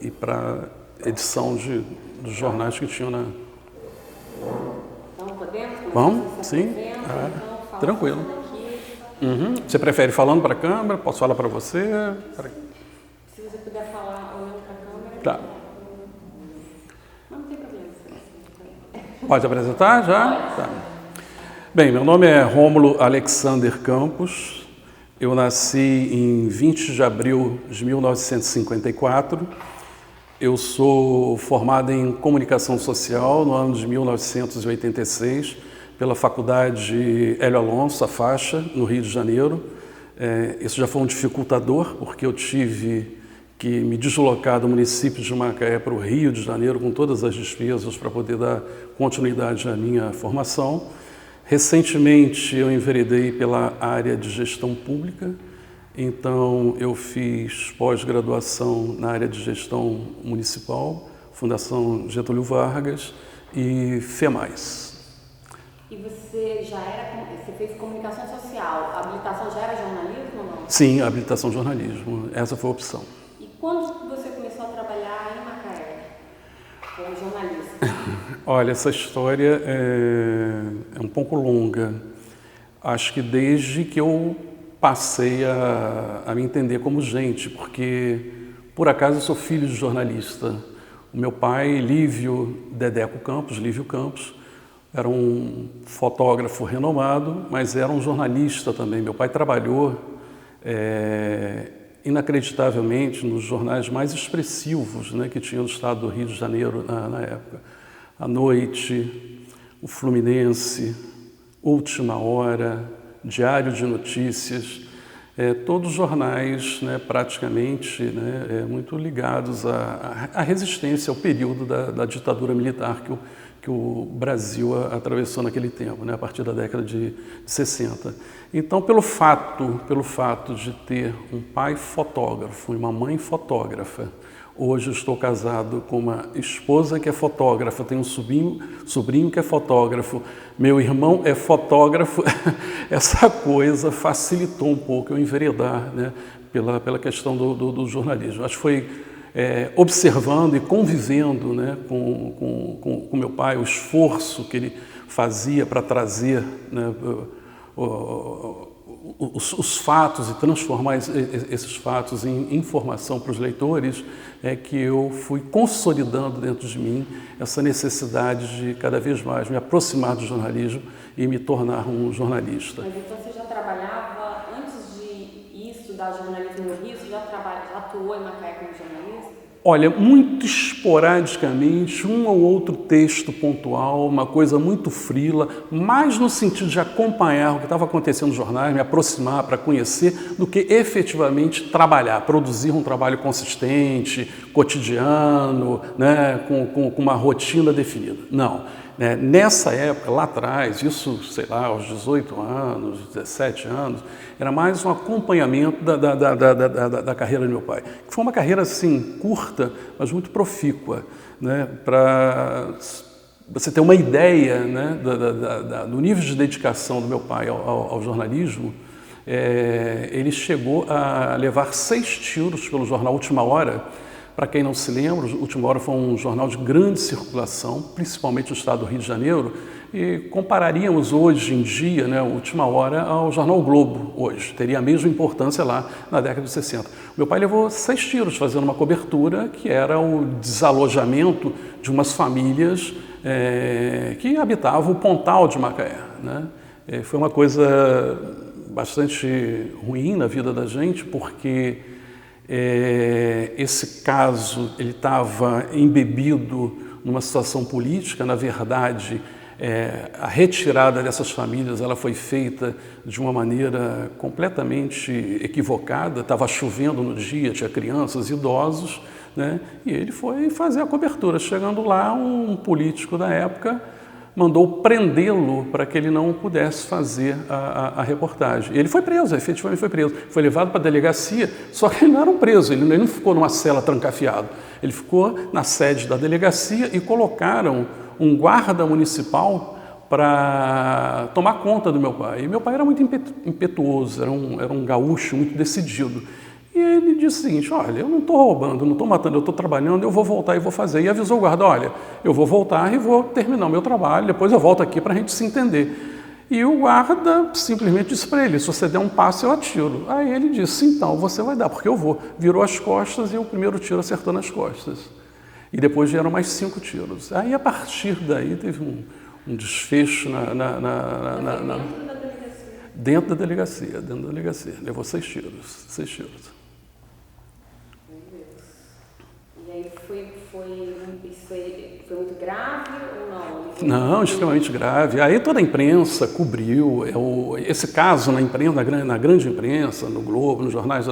e para edição dos jornais que tinham na... Então, podemos? Vamos? Sim? Então, tranquilo. Você prefere falando para a câmera? Posso falar para você? Se você puder falar olhando para a câmera. Tá. Mas não tem problema. Pode apresentar já? Tá. Bem, meu nome é Rômulo Alexander Campos. Eu nasci em 20 de abril de 1954. Eu sou formado em Comunicação Social no ano de 1986 pela Faculdade Hélio Alonso, a Faixa, no Rio de Janeiro. Isso já foi um dificultador, porque eu tive que me deslocar do município de Macaé para o Rio de Janeiro com todas as despesas para poder dar continuidade à minha formação. Recentemente eu enveredei pela área de gestão pública, então eu fiz pós-graduação na área de gestão municipal, Fundação Getúlio Vargas e FEMAIS. E você você fez comunicação social, a habilitação já era jornalismo ou não? Sim, habilitação jornalismo, essa foi a opção. E quando você começou a trabalhar em Macaé, como jornalista? Olha, essa história é um pouco longa. Acho que desde que eu passei a me entender como gente, porque por acaso eu sou filho de jornalista. O meu pai, Lívio Campos, era um fotógrafo renomado, mas era um jornalista também. Meu pai trabalhou inacreditavelmente nos jornais mais expressivos, né, que tinha no estado do Rio de Janeiro na época. A Noite, o Fluminense, Última Hora, Diário de Notícias, todos jornais, né, praticamente, né, muito ligados à resistência, ao período da ditadura militar que o Brasil atravessou naquele tempo, né, a partir da década de 60. Então, pelo fato de ter um pai fotógrafo e uma mãe fotógrafa, hoje eu estou casado com uma esposa que é fotógrafa, tenho um sobrinho que é fotógrafo, meu irmão é fotógrafo, essa coisa facilitou um pouco eu enveredar, né, pela questão do jornalismo. Acho que foi observando e convivendo, né, com meu pai, o esforço que ele fazia para trazer, né, os fatos e transformar esses fatos em informação para os leitores, é que eu fui consolidando dentro de mim essa necessidade de cada vez mais me aproximar do jornalismo e me tornar um jornalista. Mas então você já trabalhava, antes de estudar jornalismo no Rio, você já atuou em Macaé como jornalista? Olha, muito esporadicamente, um ou outro texto pontual, uma coisa muito frila, mais no sentido de acompanhar o que estava acontecendo nos jornais, me aproximar para conhecer, do que efetivamente trabalhar, produzir um trabalho consistente, cotidiano, né, com uma rotina definida. Não. Nessa época, lá atrás, isso, sei lá, aos 18 anos, 17 anos, era mais um acompanhamento da carreira do meu pai. Que foi uma carreira, assim, curta, mas muito profícua, né? Para você ter uma ideia, né, do nível de dedicação do meu pai ao jornalismo, ele chegou a levar 6 tiros pelo jornal Última Hora. Para quem não se lembra, Última Hora foi um jornal de grande circulação, principalmente no estado do Rio de Janeiro, e compararíamos hoje em dia, né, Última Hora ao jornal o Globo hoje, teria a mesma importância lá na década de 60. Meu pai levou 6 tiros fazendo uma cobertura que era o desalojamento de umas famílias que habitavam o Pontal de Macaé, né? Foi uma coisa bastante ruim na vida da gente, porque esse caso ele estava embebido numa situação política. Na verdade, a retirada dessas famílias ela foi feita de uma maneira completamente equivocada. Estava chovendo no dia, tinha crianças, idosos, né? E ele foi fazer a cobertura. Chegando lá, um político da época mandou prendê-lo para que ele não pudesse fazer a reportagem. Ele foi preso, efetivamente foi preso. Foi levado para a delegacia, só que ele não era um preso, ele não ficou numa cela trancafiado. Ele ficou na sede da delegacia e colocaram um guarda municipal para tomar conta do meu pai. E meu pai era muito impetuoso, era um gaúcho muito decidido. E E ele disse o seguinte, olha, eu não estou roubando, não estou matando, eu estou trabalhando, eu vou voltar e vou fazer. E avisou o guarda, olha, eu vou voltar e vou terminar o meu trabalho, depois eu volto aqui para a gente se entender. E o guarda simplesmente disse para ele, se você der um passo, eu atiro. Aí ele disse, então, você vai dar, porque eu vou. Virou as costas e o primeiro tiro acertou nas costas. E depois vieram mais 5 tiros. Aí, a partir daí, teve um desfecho dentro da delegacia. Levou 6 tiros. 6 tiros. Meu Deus. E aí isso foi muito grave ou não? Não, extremamente grave. Aí toda a imprensa cobriu esse caso na imprensa, na grande imprensa, no Globo, nos jornais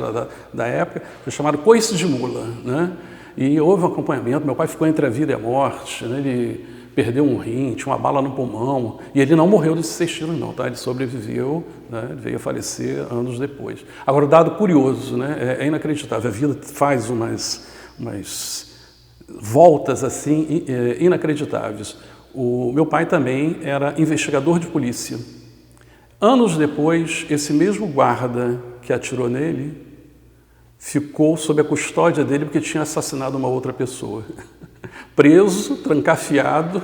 da época, foi chamado coice de mula, né? E houve um acompanhamento, meu pai ficou entre a vida e a morte, né? Ele perdeu um rim, tinha uma bala no pulmão, e ele não morreu desses 6 tiros não, tá? Ele sobreviveu, né? Ele veio a falecer anos depois. Agora, o dado curioso, né? É inacreditável, a vida faz umas voltas assim inacreditáveis. O meu pai também era investigador de polícia. Anos depois, esse mesmo guarda que atirou nele ficou sob a custódia dele porque tinha assassinado uma outra pessoa. Preso, trancafiado,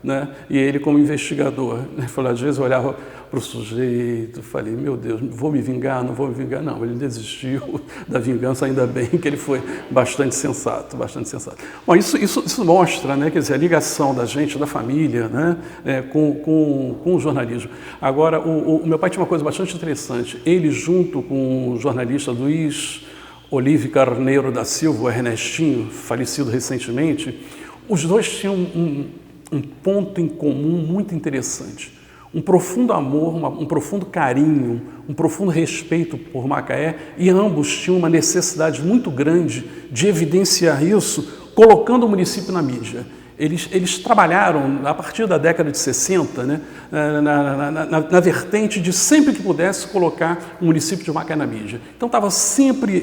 né? E ele como investigador. Falei, às vezes eu olhava para o sujeito, falei, meu Deus, vou me vingar, não vou me vingar? Não, ele desistiu da vingança, ainda bem que ele foi bastante sensato, bastante sensato. Bom, isso mostra, né, quer dizer, a ligação da gente, da família, né, com o jornalismo. Agora, o meu pai tinha uma coisa bastante interessante, ele junto com o jornalista Luiz Olive Carneiro da Silva, o Ernestinho, falecido recentemente, os dois tinham um ponto em comum muito interessante. Um profundo amor, um profundo carinho, um profundo respeito por Macaé, e ambos tinham uma necessidade muito grande de evidenciar isso, colocando o município na mídia. Eles trabalharam, a partir da década de 60, né, na vertente de sempre que pudesse colocar o município de Macaé na mídia. Então estava sempre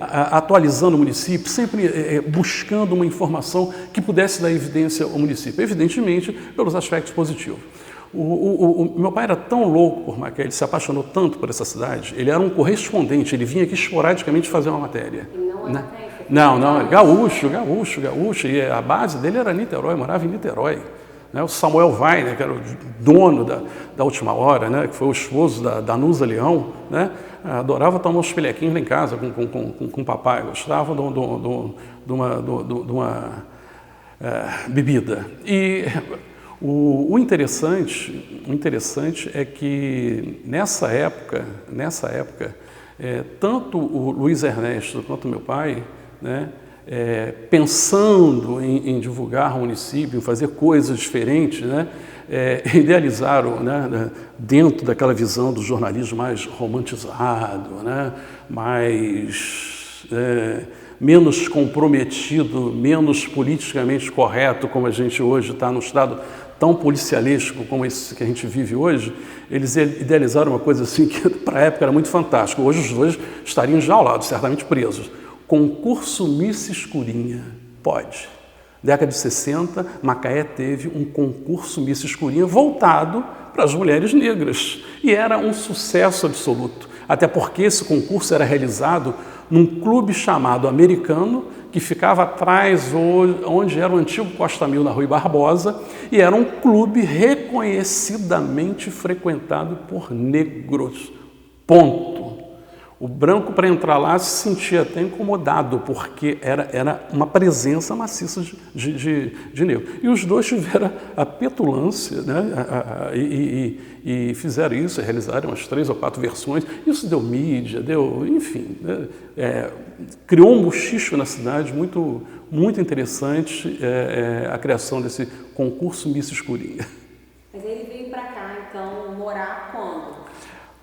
atualizando o município, sempre buscando uma informação que pudesse dar evidência ao município, evidentemente pelos aspectos positivos. O meu pai era tão louco por Macaé, ele se apaixonou tanto por essa cidade, ele era um correspondente, ele vinha aqui esporadicamente fazer uma matéria. E não né? Macaé? Não, gaúcho, e a base dele era Niterói, morava em Niterói. Né? O Samuel Weiner, que era o dono da Última Hora, né? Que foi o esposo da Nusa Leão, né? Adorava tomar uns pilequinhos lá em casa com o papai, gostava de uma bebida. E o interessante é que nessa época, tanto o Luiz Ernesto quanto o meu pai, né, pensando em divulgar o município, em fazer coisas diferentes, né, idealizaram, né, dentro daquela visão do jornalismo mais romantizado, né, menos comprometido, menos politicamente correto, como a gente hoje está no estado tão policialesco como esse que a gente vive hoje, eles idealizaram uma coisa assim que para a época era muito fantástico. Hoje os dois estariam enjaulados, certamente presos. Concurso Miss Escurinha. Pode. Década de 60, Macaé teve um concurso Miss Escurinha voltado para as mulheres negras. E era um sucesso absoluto. Até porque esse concurso era realizado num clube chamado Americano, que ficava atrás onde era o antigo Costa Mil, na Rui Barbosa, e era um clube reconhecidamente frequentado por negros. Ponto. O branco, para entrar lá, se sentia até incomodado, porque era uma presença maciça de negro. E os dois tiveram a petulância, né? E fizeram isso, realizaram umas 3 ou 4 versões. Isso deu mídia, enfim, né? Criou um buchicho na cidade muito, muito interessante, a criação desse concurso Miss Escurinha. Mas ele veio para cá, então, morar quando?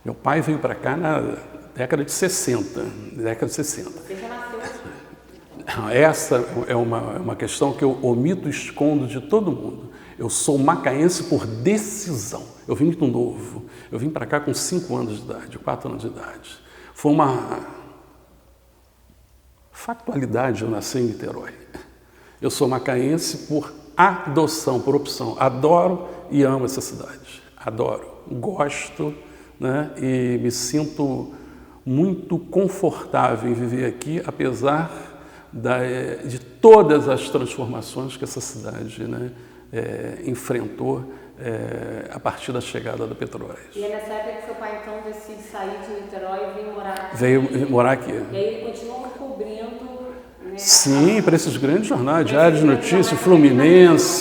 Meu pai veio para cá na década de 60. Você já nasceu aqui? Essa é uma questão que eu omito e escondo de todo mundo. Eu sou macaense por decisão. Eu vim muito novo. Eu vim para cá com 5 anos de idade, 4 anos de idade. Foi uma factualidade eu nasci em Niterói. Eu sou macaense por adoção, por opção. Adoro e amo essa cidade. Adoro, gosto, né? E me sinto muito confortável em viver aqui, apesar de todas as transformações que essa cidade, né, enfrentou a partir da chegada do Petrobras. E é nessa época que seu pai então decide sair de Niterói e vir morar aqui? Veio morar aqui. E aí ele continua cobrindo... Né, sim, para esses grandes jornais, Diário de Notícias, Fluminense,